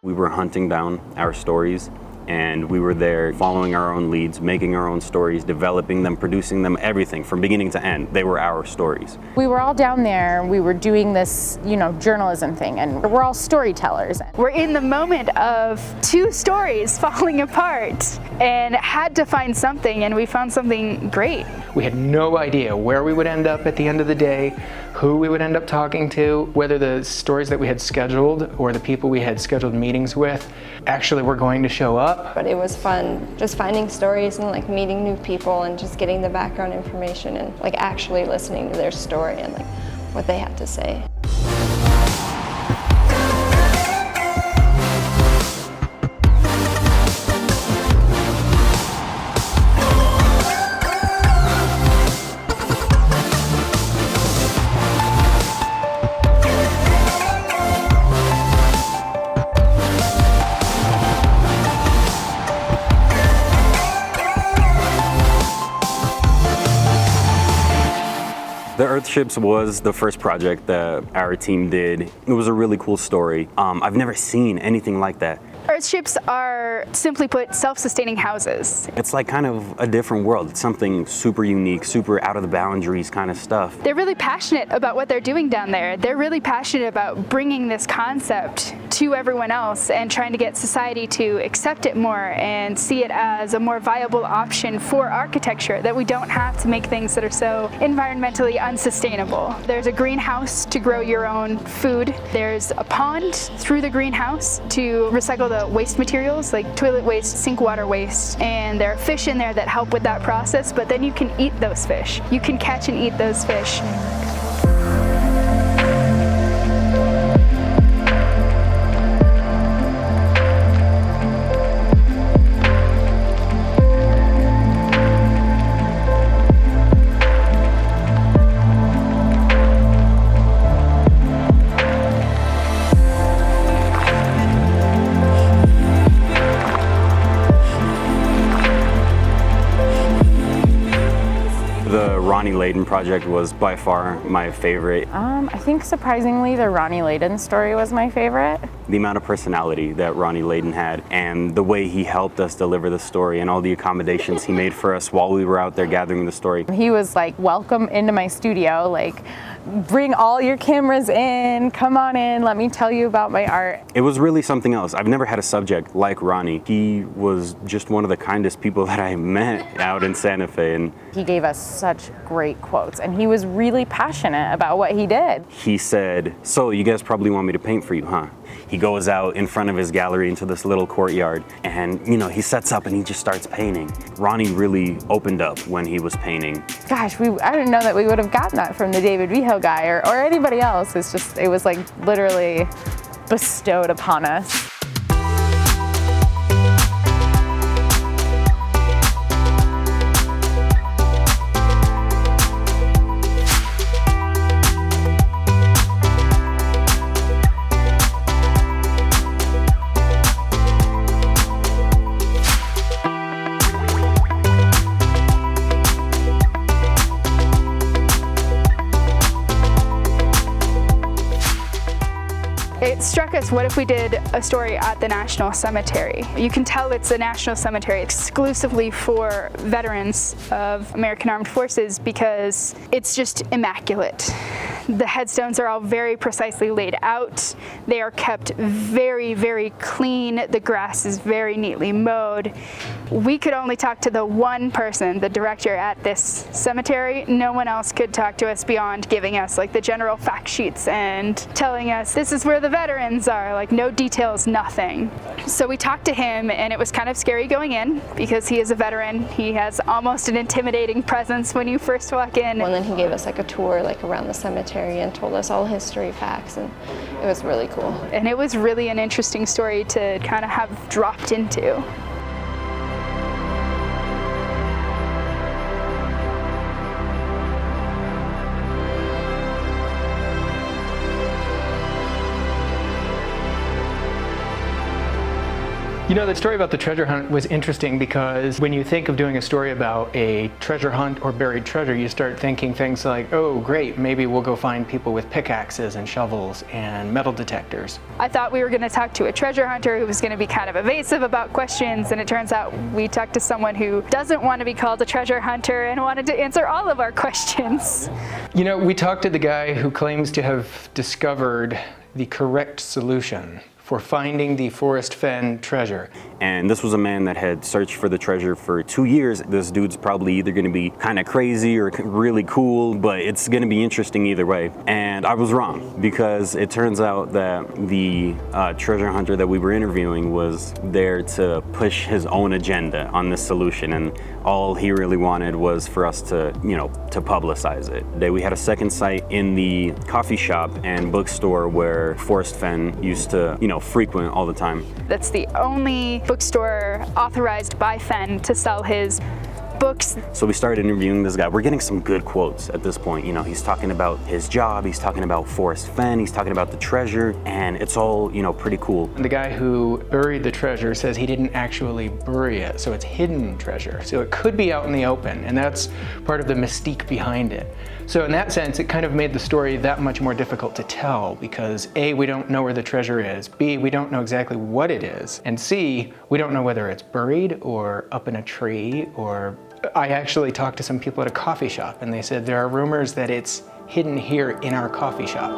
We were hunting down our stories, and we were there following our own leads, making our own stories, developing them, producing them, everything from beginning to end. They were our stories. We were all down there, we were doing this, journalism thing, and we're all storytellers. We're in the moment of two stories falling apart and had to find something, and we found something great. We had no idea where we would end up at the end of the day, who we would end up talking to, whether the stories that we had scheduled or the people we had scheduled meetings with actually were going to show up. But it was fun just finding stories and meeting new people and just getting the background information and actually listening to their story and what they had to say. The Earthships was the first project that our team did. It was a really cool story. I've never seen anything like that. Earthships are, simply put, self-sustaining houses. It's kind of a different world. It's something super unique, super out of the boundaries kind of stuff. They're really passionate about what they're doing down there. They're really passionate about bringing this concept to everyone else and trying to get society to accept it more and see it as a more viable option for architecture, that we don't have to make things that are so environmentally unsustainable. There's a greenhouse to grow your own food. There's a pond through the greenhouse to recycle the waste materials like toilet waste, sink water waste, and there are fish in there that help with that process, but then you can eat those fish. You can catch and eat those fish. The Ronnie Layden project was by far my favorite. I think surprisingly the Ronnie Layden story was my favorite. The amount of personality that Ronnie Layden had and the way he helped us deliver the story and all the accommodations he made for us while we were out there gathering the story. He was welcome into my studio, bring all your cameras in, come on in, let me tell you about my art. It was really something else. I've never had a subject like Ronnie. He was just one of the kindest people that I met out in Santa Fe. And he gave us such great quotes, and he was really passionate about what he did. He said, "So you guys probably want me to paint for you, huh?" He goes out in front of his gallery into this little courtyard, and he sets up and he just starts painting. Ronnie really opened up when he was painting. Gosh, I didn't know that we would have gotten that from the David Vigil guy or anybody else. It was literally bestowed upon us. It struck us, what if we did a story at the National Cemetery? You can tell it's a national cemetery exclusively for veterans of American Armed Forces because it's just immaculate. The headstones are all very precisely laid out. They are kept very, very clean. The grass is very neatly mowed. We could only talk to the one person, the director at this cemetery. No one else could talk to us beyond giving us the general fact sheets and telling us this is where the veterans are, no details, nothing. So we talked to him, and it was kind of scary going in because he is a veteran. He has almost an intimidating presence when you first walk in. And then he gave us a tour around the cemetery and told us all history facts, and it was really cool. And it was really an interesting story to kind of have dropped into. The story about the treasure hunt was interesting because when you think of doing a story about a treasure hunt or buried treasure, you start thinking things like, oh great, maybe we'll go find people with pickaxes and shovels and metal detectors. I thought we were going to talk to a treasure hunter who was going to be kind of evasive about questions, and it turns out we talked to someone who doesn't want to be called a treasure hunter and wanted to answer all of our questions. We talked to the guy who claims to have discovered the correct solution for finding the Forrest Fenn treasure. And this was a man that had searched for the treasure for 2 years. This dude's probably either gonna be kind of crazy or really cool, but it's gonna be interesting either way. And I was wrong, because it turns out that the treasure hunter that we were interviewing was there to push his own agenda on this solution, and all he really wanted was for us to, to publicize it. We had a second site in the coffee shop and bookstore where Forrest Fenn used to, frequent all the time. That's the only bookstore authorized by Fenn to sell his books. So we started interviewing this guy. We're getting some good quotes at this point. He's talking about his job, he's talking about Forrest Fenn, he's talking about the treasure, and it's all, pretty cool. The guy who buried the treasure says he didn't actually bury it, so it's hidden treasure. So it could be out in the open, and that's part of the mystique behind it. So in that sense, it kind of made the story that much more difficult to tell because A, we don't know where the treasure is, B, we don't know exactly what it is, and C, we don't know whether it's buried or up in a tree or... I actually talked to some people at a coffee shop and they said there are rumors that it's hidden here in our coffee shop.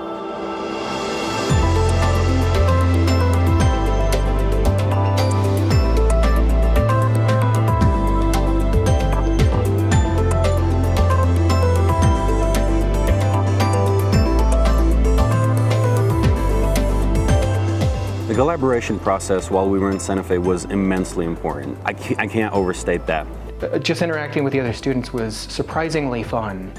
The collaboration process while we were in Santa Fe was immensely important. I can't overstate that. Just interacting with the other students was surprisingly fun.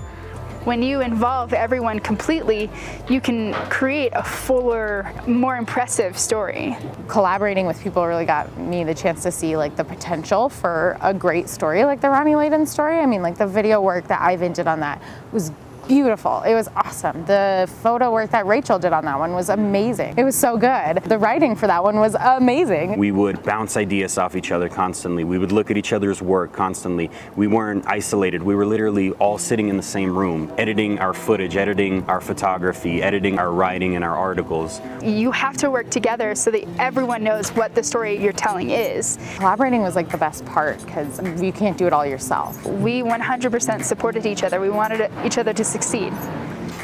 When you involve everyone completely, you can create a fuller, more impressive story. Collaborating with people really got me the chance to see the potential for a great story like the Ronnie Layden story. I mean, the video work that Ivan did on that was beautiful. It was awesome. The photo work that Rachel did on that one was amazing. It was so good. The writing for that one was amazing. We would bounce ideas off each other constantly. We would look at each other's work constantly. We weren't isolated. We were literally all sitting in the same room, editing our footage, editing our photography, editing our writing and our articles. You have to work together so that everyone knows what the story you're telling is. Collaborating was the best part because you can't do it all yourself. We 100% supported each other. We wanted each other to succeed.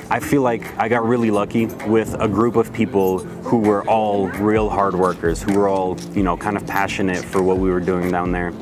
I feel like I got really lucky with a group of people who were all real hard workers, who were all, kind of passionate for what we were doing down there.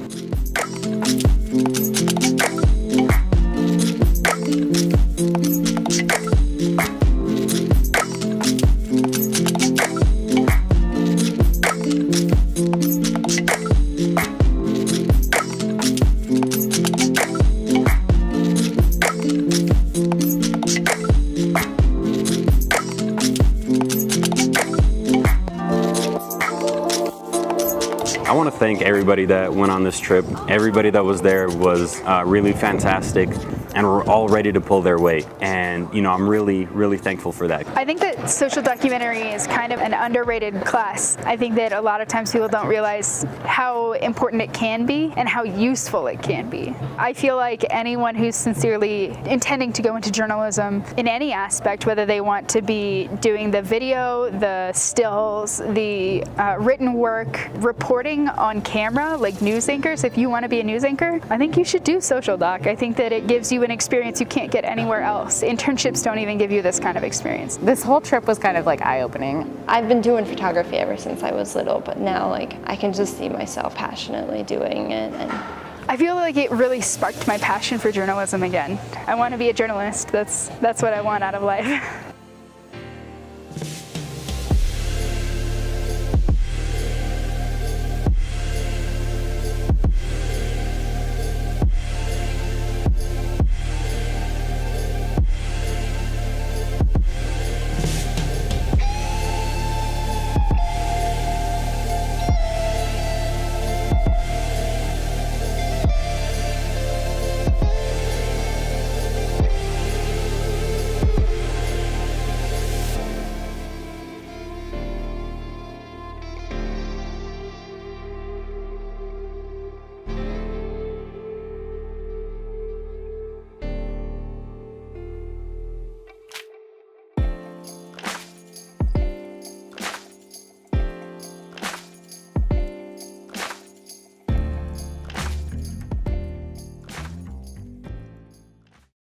I want to thank everybody that went on this trip. Everybody that was there was really fantastic, and we're all ready to pull their weight. And I'm really, really thankful for that. I think that social documentary is kind of an underrated class. I think that a lot of times people don't realize how important it can be and how useful it can be. I feel like anyone who's sincerely intending to go into journalism in any aspect, whether they want to be doing the video, the stills, the written work, reporting on camera, like news anchors, if you want to be a news anchor, I think you should do social doc. I think that it gives you an experience you can't get anywhere else. Internships don't even give you this kind of experience. This whole trip was kind of eye-opening. I've been doing photography ever since I was little, but now I can just see myself passionately doing it. And I feel like it really sparked my passion for journalism again. I want to be a journalist. That's what I want out of life.